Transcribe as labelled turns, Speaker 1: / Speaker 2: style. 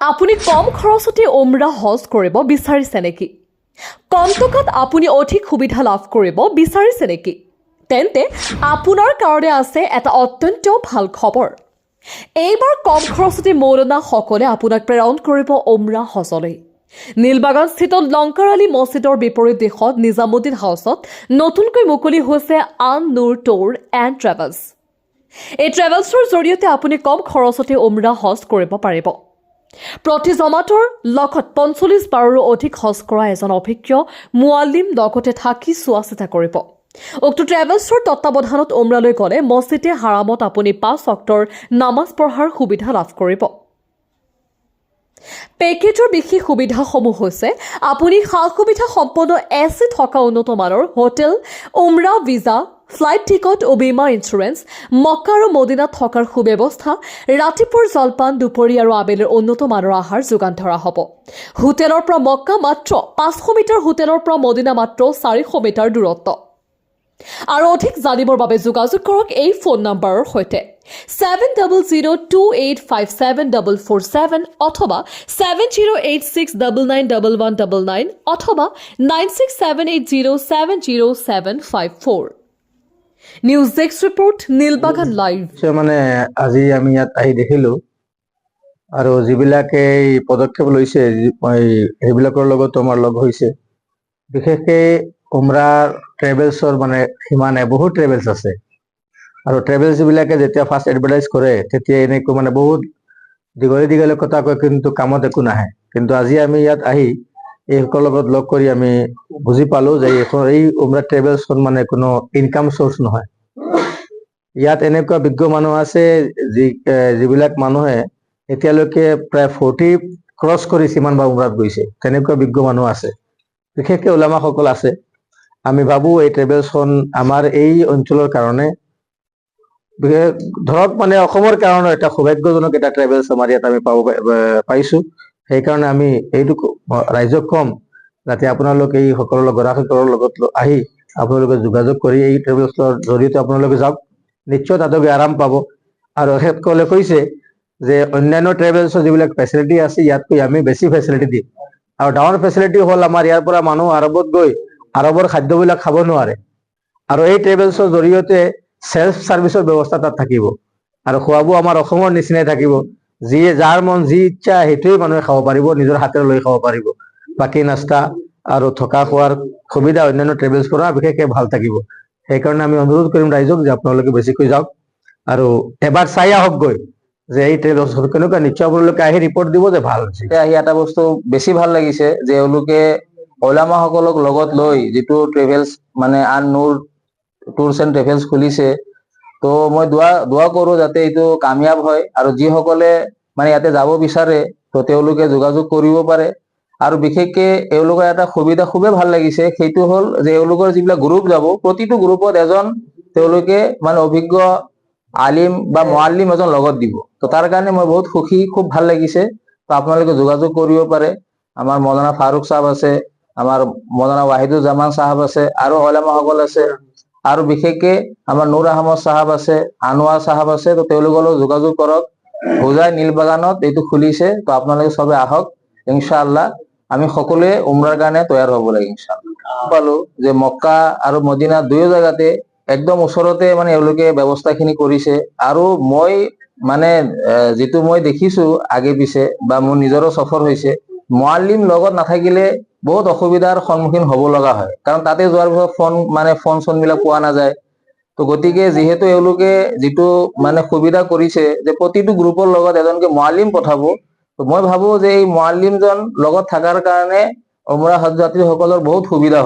Speaker 1: আপুনি কম খৰচতে উমৰা হজ কৰিব বিচাৰিছে নেকি? কম টকাত আপুনি অধিক সুবিধা লাভ কৰিব বিচাৰিছে নেকি? তেন্তে আপোনাৰ কাৰণে আছে এটা অত্যন্ত ভাল খবৰ। এইবাৰ কম খৰচতে মৌলানাসকলে আপোনাক প্ৰেৰণ কৰিব উমৰা হজলৈ। নীলবাগানস্থিত লংকাৰ আলী মছজিদৰ বিপৰীত দিশত নিজামুদ্দিন হাউচত নতুনকৈ মুকলি হৈছে আন নুৰ টুৰ এণ্ড ট্ৰেভেলছ। এই ট্ৰেভেলছৰ জৰিয়তে আপুনি কম খৰচতে উমৰা হজ কৰিব পাৰিব। প্ৰতি জমাটোৰ লগত ৪৫ বাৰৰো অধিক হজ কৰা এজন অভিজ্ঞ মুআল্লিম লগতে থাকি চোৱা চিতা কৰিব। উক্ত ট্ৰেভেলছৰ তত্বাৱধানত উমৰালৈ গ'লে মছজিদে হাৰামত আপুনি ৫ ওয়াক্তৰ নামাজ পঢ়াৰ সুবিধা লাভ কৰিব। পেকেজৰ বিশেষ সুবিধাসমূহ হৈছে আপুনি সা-সুবিধা সম্পন্ন এচি থকা উন্নত মানৰ হোটেল, উমৰা ভিজা, ফ্লাইট টিকট ও বীমা ইঞ্চুৰেঞ্চ, মক্কা আৰু মদিনাত থকাৰ সুব্যৱস্থা, ৰাতিপুৱাৰ জলপান, দুপৰীয়া আৰু আবেলিৰ উন্নত মানৰ আহাৰ যোগান ধৰা হ'ব। হোটেলৰ পৰা মক্কা মাত্ৰ ৫০০ মিটাৰ, হোটেলৰ পৰা মদিনা মাত্ৰ ৪০০ মিটাৰ দূৰত্ব। আৰু অধিক জানিবৰ বাবে যোগাযোগ কৰক এই ফোন নম্বৰৰ সৈতে 7002857447 অথবা 7086991199 অথবা 9678070754। News desk report, Nilbagan live.
Speaker 2: মানে আজি আমি ইয়াত আহি দেখিলো আৰু যিবিলাকে এই পদক্ষেপ লৈছে সেইবিলাকৰ লগত আমাৰ লগ হৈছে। বিশেষকৈ উমৰাৰ ট্ৰেভেলছৰ মানে সিমানে বহুত ট্ৰেভেলছ আছে আৰু ট্ৰেভেলছবিলাকে যেতিয়া ফাৰ্ষ্ট এডভাৰটাইজ কৰে তেতিয়া এনেকৈ মানে বহুত দীঘলে কথা কয়, কিন্তু কামত একো নাহে। কিন্তু আজি আমি ইয়াত আহি এইসকলৰ লগত লগ কৰি আমি বুজি পালো যে এই উমৰা ট্ৰেভেলছখন মানে কোনো ইনকাম চ'ৰ্চ নহয়। ইয়াত এনেকুৱা বিজ্ঞ মানুহ আছে যিবিলাক মানুহে এতিয়ালৈকে প্ৰায় 40 ক্ৰছ কৰি সিমানবাৰ উমৰাত গৈছে, তেনেকুৱা বিজ্ঞ মানুহ আছে, বিশেষকৈ ওলামাসকল আছে। আমি ভাবো এই ট্ৰেভেলছখন আমাৰ এই অঞ্চলৰ কাৰণে ধৰক মানে অসমৰ কাৰণে এটা সৌভাগ্যজনক এটা ট্ৰেভেলছ আমাৰ ইয়াত আমি পাইছো। সেইকাৰণে আমি এইটো ৰাইজক কম যাতে আপোনালোকে এই সকলৰ গ্ৰাহকৰ লগত আহি আপোনালোকে যোগাযোগ কৰি এই ট্ৰেভেলছৰ জৰিয়তে আপোনালোকে যাওক, নিশ্চয় তাতে আৰাম পাব। আৰু তেখেতসকলে কৈছে যে অন্যান্য ট্ৰেভেলছৰ যিবিলাক ফেচিলিটি আছে ইয়াতকৈ আমি বেছি ফেচিলিটি দিম। আৰু ডাঙৰ ফেচিলিটি হ'ল আমাৰ ইয়াৰ পৰা মানুহ আৰবত গৈ আৰবৰ খাদ্যবিলাক খাব নোৱাৰে, আৰু এই ট্ৰেভেলছৰ জৰিয়তে সেলফ সাৰ্ভিসৰ ব্যৱস্থা তাত থাকিব আৰু খোৱা বোৱা আমাৰ অসমৰ নিচিনাই থাকিব। যাৰ মন যি ইচ্ছা সেইটোৱে মানুহে খাব পাৰিব, নিজৰ হাতেৰে লৈ খাব পাৰিব। বাকী নাস্তা আৰু থকা খোৱাৰ সুবিধা অন্যান্য ট্ৰেভেলছ পৰা বিশেষকৈ ভাল থাকিব। সেইকাৰণে আমি অনুৰোধ কৰিম ৰাইজক যে আপোনালোকে বেছিকৈ যাওক আৰু এবাৰ চাই আহক গৈ যে এই ট্ৰেভেলছ কেনেকুৱা। নিশ্চয় আপোনালোকে আহি ৰিপৰ্ট দিব যে ভাল হৈছে।
Speaker 3: আহি এটা বস্তু বেছি ভাল লাগিছে যে এওঁলোকে ওলামাসকলক লগত লৈ যিটো ট্ৰেভেলছ মানে আন নুৰ টুৰছ এণ্ড ট্ৰেভেলছ খুলিছে, তো মই দোৱা কৰো যাতে এইটো কামিয়াব হয় আৰু যিসকলে মানে ইয়াতে যাব বিচাৰে তো তেওঁলোকে যোগাযোগ কৰিব পাৰে। আৰু বিশেষকৈ এওঁলোকৰ এটা সুবিধা খুবেই ভাল লাগিছে, সেইটো হ'ল যে এওঁলোকৰ যিবিলাক গ্ৰুপ যাব প্ৰতিটো গ্ৰুপত এজন তেওঁলোকে মানে অভিজ্ঞ আলিম বা মুআল্লিম এজন লগত দিব। তো তাৰ কাৰণে মই বহুত সুখী, খুব ভাল লাগিছে। তো আপোনালোকে যোগাযোগ কৰিব পাৰে। আমাৰ মৌলানা ফাৰুক সাহেব আছে, আমাৰ মৌলানা ৱাহিদুজ্জামান সাহেব আছে, আৰু ওলামাসকল আছে, আৰু বিশেষকৈ আমাৰ নুৰ আহমদ সাহেব আছে, আনোৱাৰ সাহেব আছে। তো তেওঁলোকৰ লগত যোগাযোগ কৰক। হোজাই নীলবাগানত এইটো খুলিছে, তো আপোনালোকে সবে আহক। ইনশাআল্লাহ আমি সকলোৱে উমৰাৰ কাৰণে তৈয়াৰ হ'ব লাগে ইনশাআল্লাহ। পালো যে মক্কা আৰু মদিনা দুয়ো জেগাতে একদম ওচৰতে মানে এওঁলোকে ব্যৱস্থাখিনি কৰিছে। আৰু মই মানে যিটো মই দেখিছো আগে পিছে বা মোৰ নিজৰো সফৰ হৈছে, মুআল্লিম লগত নাথাকিলে বহুত অসুবিধাৰ সন্মুখীন হ'ব লগা হয়, কাৰণ তাতে যোৱাৰ পিছত ফোন বিলাক পোৱা নাযায়। তো গতিকে যিহেতু এওঁলোকে যিটো মানে সুবিধা কৰিছে যে প্ৰতিটো গ্ৰুপৰ লগত এজনকে মুআল্লিম পঠাব, তো মই ভাবো যে এই মুআল্লিমজন লগত থকাৰ কাৰণে উমৰা হজ যাত্ৰীসকলৰ বহুত সুবিধা হ'ব।